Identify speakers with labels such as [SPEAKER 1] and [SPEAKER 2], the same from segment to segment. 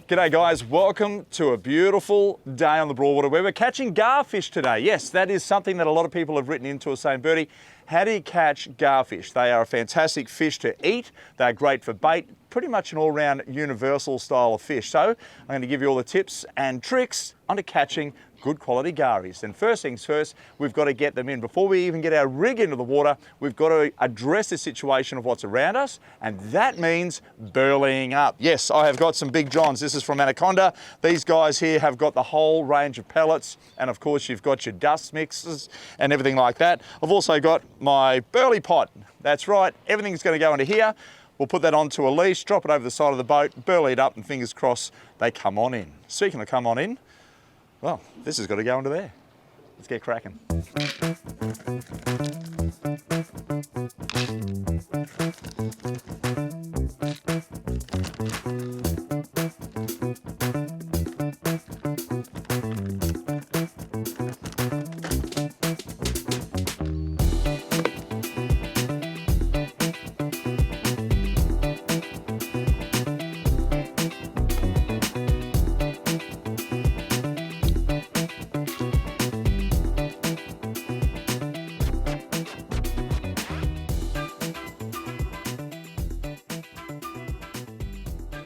[SPEAKER 1] G'day guys, welcome to a beautiful day on the Broadwater where we're catching garfish today. Yes, that is something that a lot of people have written into us saying, Bertie, how do you catch garfish? They are a fantastic fish to eat. They're great for bait, pretty much an all-round universal style of fish. So I'm going to give you all the tips and tricks onto catching good quality garfish. And first things first, we've got to get them in. Before we even get our rig into the water, we've got to address the situation of what's around us, and that means burleying up. Yes, I have got some big johns. This is from Anaconda. These guys here have got the whole range of pellets, and of course you've got your dust mixes and everything like that. I've also got my burley pot. That's right, everything's going to go into here. We'll put that onto a leash, drop it over the side of the boat, burley it up, and fingers crossed they come on in. Speaking of come on in, well, this has got to go into there. Let's get cracking.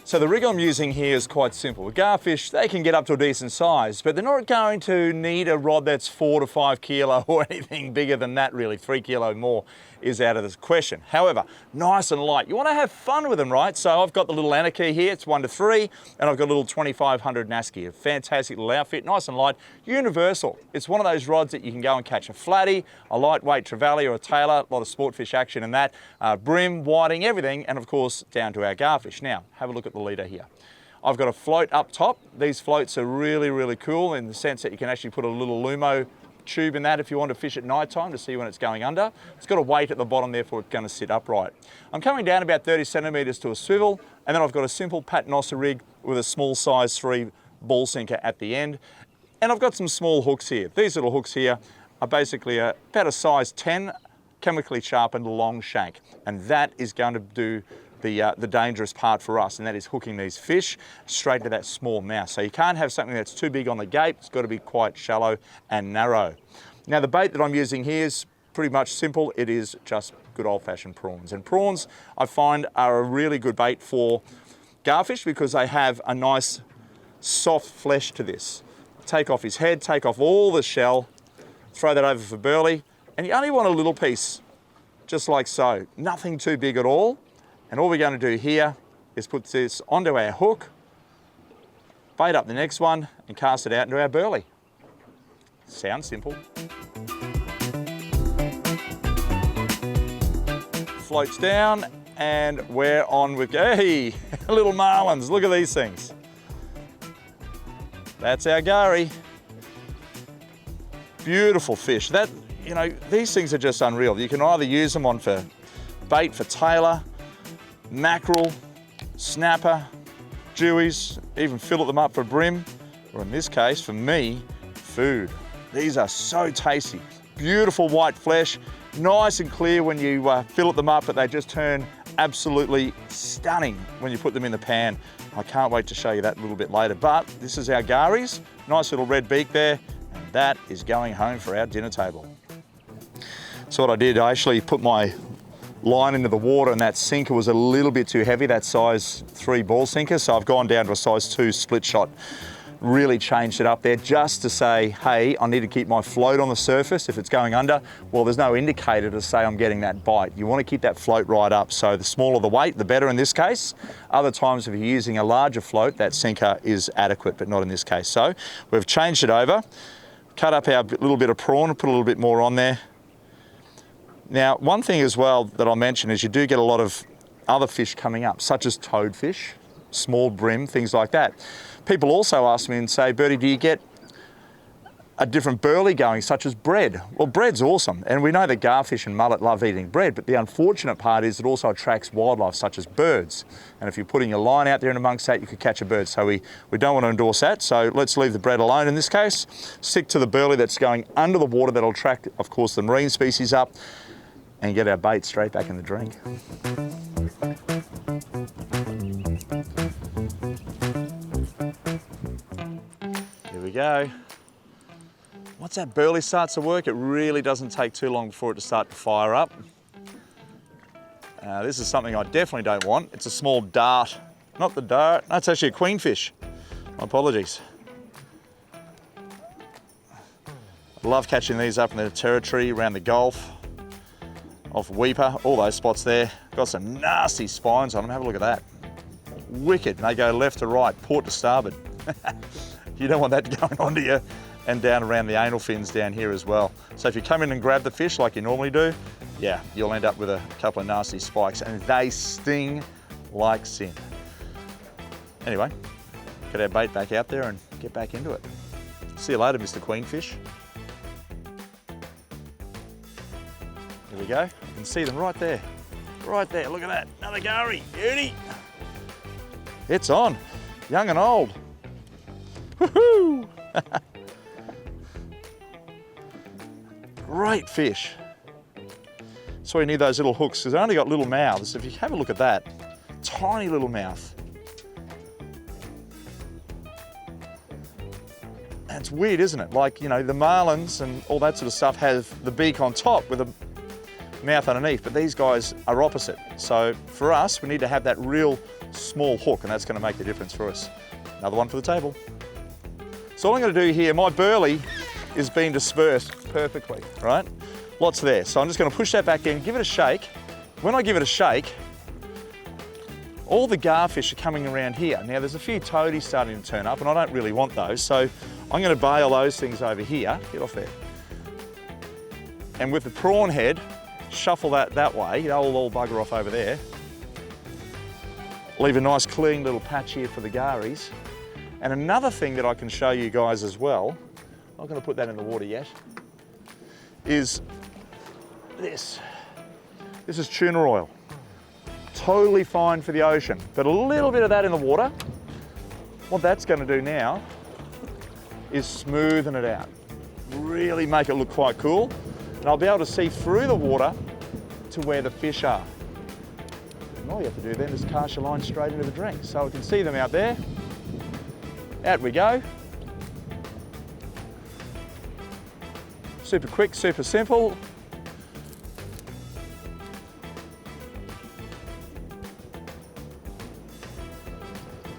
[SPEAKER 1] So the rig I'm using here is quite simple. With garfish, they can get up to a decent size, but they're not going to need a rod that's 4 to 5 kilo or anything bigger than that really. 3 kilo more is out of this question. However, nice and light. You want to have fun with them, right? So I've got the little Anarchy here, it's 1 to 3, and I've got a little 2500 Nasky, a fantastic little outfit, nice and light, universal. It's one of those rods that you can go and catch a flatty, a lightweight trevally or a tailor, a lot of sport fish action in that, brim, whiting, everything, and of course down to our garfish. Now, have a look at the leader here. I've got a float up top. These floats are really, really cool in the sense that you can actually put a little Lumo tube in that if you want to fish at night time to see when it's going under. It's got a weight at the bottom, therefore it's going to sit upright. I'm coming down about 30 centimetres to a swivel, and then I've got a simple paternoster rig with a small size 3 ball sinker at the end. And I've got some small hooks here. These little hooks here are basically about a size 10 chemically sharpened long shank, and that is going to do the dangerous part for us, and that is hooking these fish straight to that small mouth. So you can't have something that's too big on the gape. It's got to be quite shallow and narrow. Now the bait that I'm using here is pretty much simple. It is just good old-fashioned prawns. And prawns, I find, are a really good bait for garfish because they have a nice soft flesh to this. Take off his head, take off all the shell, throw that over for burley, and you only want a little piece, just like so. Nothing too big at all. And all we're going to do here is put this onto our hook, bait up the next one, and cast it out into our burley. Sounds simple. Floats down, and we're on with, hey, little marlins, look at these things. That's our gary. Beautiful fish. That, you know, these things are just unreal. You can either use them on for bait for tailor, mackerel, snapper, jewies, even fillet them up for brim, or in this case, for me, food. These are so tasty. Beautiful white flesh, nice and clear when you fillet them up, but they just turn absolutely stunning when you put them in the pan. I can't wait to show you that a little bit later, but this is our garies, nice little red beak there, and that is going home for our dinner table. So what I did, I actually put my line into the water, and that sinker was a little bit too heavy, that size 3 ball sinker, so I've gone down to a size 2 split shot. Really changed it up there just to say, hey, I need to keep my float on the surface. If it's going under, well, there's no indicator to say I'm getting that bite. You want to keep that float right up, so the smaller the weight, the better in this case. Other times, if you're using a larger float, that sinker is adequate, but not in this case. So we've changed it over, cut up our little bit of prawn, put a little bit more on there. Now, one thing as well that I'll mention is you do get a lot of other fish coming up, such as toadfish, small brim, things like that. People also ask me and say, Bertie, do you get a different burley going, such as bread? Well, bread's awesome, and we know that garfish and mullet love eating bread, but the unfortunate part is it also attracts wildlife, such as birds. And if you're putting your line out there in amongst that, you could catch a bird. So we don't want to endorse that, so let's leave the bread alone in this case. Stick to the burley that's going under the water that'll attract, of course, the marine species up, and get our bait straight back in the drink. go. Once that burley starts to work, it really doesn't take too long for it to start to fire up. This is something I definitely don't want. It's a small dart. Not the dart, that's actually a queenfish. My apologies. I love catching these up in the territory around the Gulf, off Weeper, all those spots there. Got some nasty spines on them, have a look at that. Wicked, they go left to right, port to starboard. You don't want that going onto you. And down around the anal fins down here as well. So if you come in and grab the fish like you normally do, yeah, you'll end up with a couple of nasty spikes, and they sting like sin. Anyway, get our bait back out there and get back into it. See you later, Mr. Queenfish. Here we go. You can see them right there. Right there, look at that. Another gary, beauty. It's on, young and old. Woohoo! Great fish. That's why you need those little hooks, because they only got little mouths. If you have a look at that, tiny little mouth. And it's weird, isn't it? Like, you know, the marlins and all that sort of stuff have the beak on top with a mouth underneath, but these guys are opposite. So for us, we need to have that real small hook, and that's going to make the difference for us. Another one for the table. So all I'm going to do here, my burley is being dispersed perfectly, right? Lots there. So I'm just going to push that back in, give it a shake. When I give it a shake, all the garfish are coming around here. Now there's a few toadies starting to turn up, and I don't really want those, so I'm going to bail those things over here. Get off there. And with the prawn head, shuffle that way. They'll all bugger off over there. Leave a nice clean little patch here for the garies. And another thing that I can show you guys as well, I'm not going to put that in the water yet, is this. This is tuna oil. Totally fine for the ocean, but a little bit of that in the water. What that's going to do now is smoothen it out. Really make it look quite cool. And I'll be able to see through the water to where the fish are. And all you have to do then is cast your line straight into the drink. So we can see them out there. Out we go. Super quick, super simple.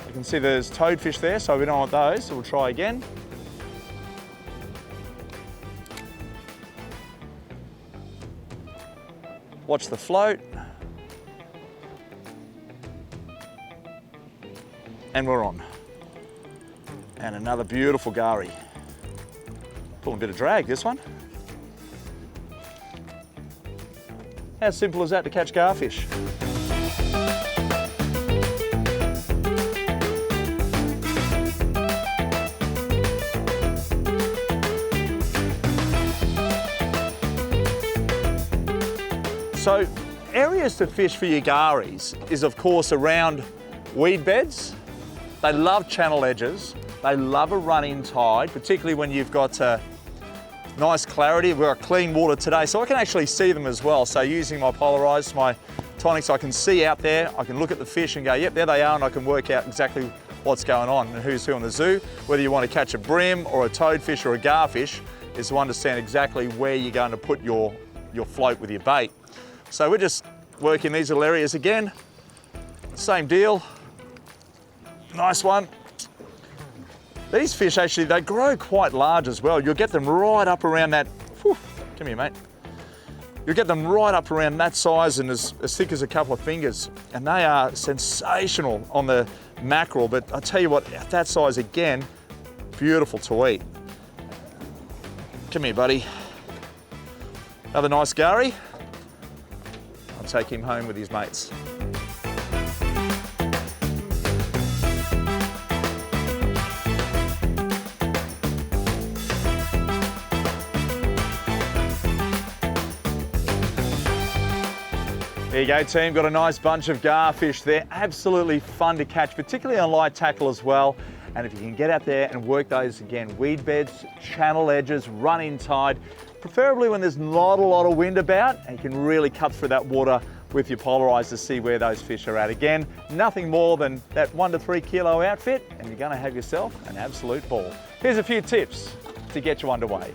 [SPEAKER 1] You can see there's toadfish there, so we don't want those, so we'll try again. Watch the float. And we're on. And another beautiful gary. Pulling a bit of drag, this one. How simple is that to catch garfish? So, areas to fish for your garies is of course around weed beds. They love channel edges. They love a run-in tide, particularly when you've got nice clarity. We've got clean water today, so I can actually see them as well. So using my polarized, my tonics, I can see out there. I can look at the fish and go, yep, there they are, and I can work out exactly what's going on and who's who in the zoo. Whether you want to catch a brim or a toadfish or a garfish is to understand exactly where you're going to put your float with your bait. So we're just working these little areas again. Same deal. Nice one. These fish actually, they grow quite large as well. You'll get them right up around that, whew, come here mate. You'll get them right up around that size and as thick as a couple of fingers. And they are sensational on the mackerel, but I tell you what, at that size again, beautiful to eat. Come here buddy. Another nice gary. I'll take him home with his mates. There you go team, got a nice bunch of garfish there. Absolutely fun to catch, particularly on light tackle as well. And if you can get out there and work those again, weed beds, channel edges, run-in tide, preferably when there's not a lot of wind about and you can really cut through that water with your polarized to see where those fish are at. Again, nothing more than that 1 to 3 kilo outfit, and you're going to have yourself an absolute ball. Here's a few tips to get you underway.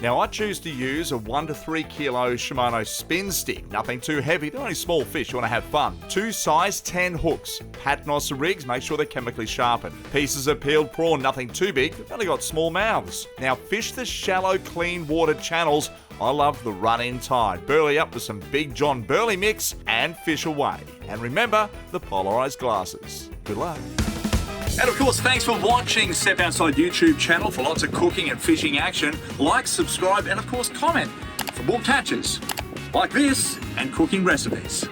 [SPEAKER 1] Now I choose to use a 1 to 3 kilo Shimano spin stick. Nothing too heavy, they're only small fish, you want to have fun. 2 size 10 hooks. Paternoster rigs, make sure they're chemically sharpened. Pieces of peeled prawn, nothing too big, they've only got small mouths. Now fish the shallow, clean water channels. I love the run-in tide. Burley up with some Big John Burley mix and fish away. And remember the polarized glasses. Good luck. And of course, thanks for watching Step Outside YouTube channel for lots of cooking and fishing action. Like, subscribe, and of course comment for more catches like this and cooking recipes.